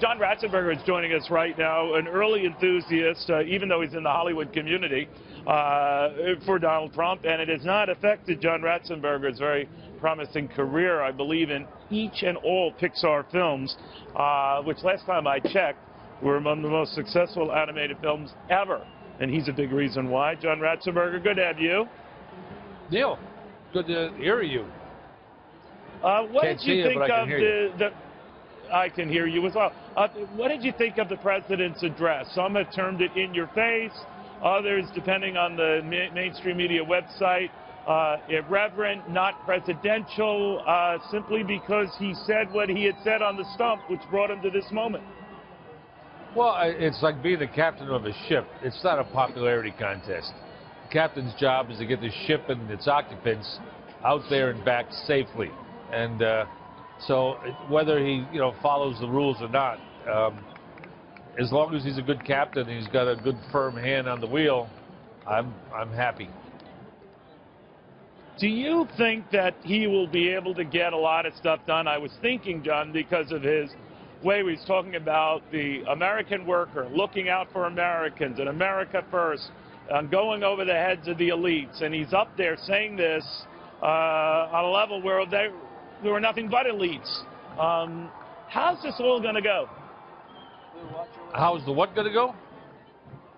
John Ratzenberger is joining us right now, an early enthusiast, even though he's in the Hollywood community, for Donald Trump. And it has not affected John Ratzenberger's very promising career, I believe, in each and all Pixar films, which last time I checked were among the most successful animated films ever. And he's a big reason why. John Ratzenberger, good to have you. Neil, good to hear you. What Can't did you see think you, but I of can hear you. I can hear you as well. What did you think of the president's address? Some have termed it in your face. Others, depending on the mainstream media website, irreverent, not presidential, simply because he said what he had said on the stump, which brought him to this moment. Well, it's like being the captain of a ship. It's not a popularity contest. The captain's job is to get the ship and its occupants out there and back safely. And so whether he follows the rules or not, as long as he's a good captain and he's got a good firm hand on the wheel, I'm happy. Do you think that he will be able to get a lot of stuff done? I was thinking, John, because of his way he's talking about the American worker, looking out for Americans and America first, going over the heads of the elites. And he's up there saying this on a level where there were nothing but elites. How's this all going to go? How's the what going to go?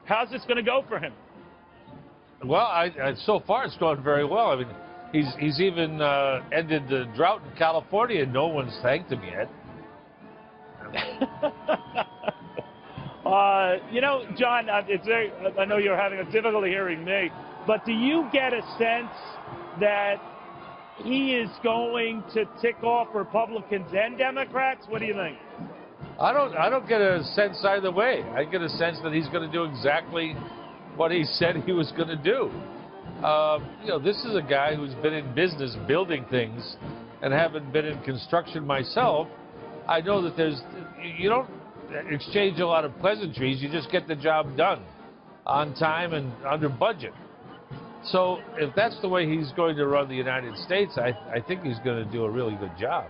How's this going to go for him? Well, so far it's going very well. I mean, he's even ended the drought in California, and no one's thanked him yet. John, I know you're having a difficulty hearing me, but do you get a sense that he is going to tick off Republicans and Democrats? What do you think? I don't get a sense either way. I get a sense that he's going to do exactly what he said he was going to do. This is a guy who's been in business building things, and having been in construction myself, I know that you don't exchange a lot of pleasantries. You just get the job done on time and under budget. So if that's the way he's going to run the United States, I think he's going to do a really good job.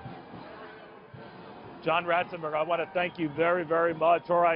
John Ratzenberger, I want to thank you very, very much. All right.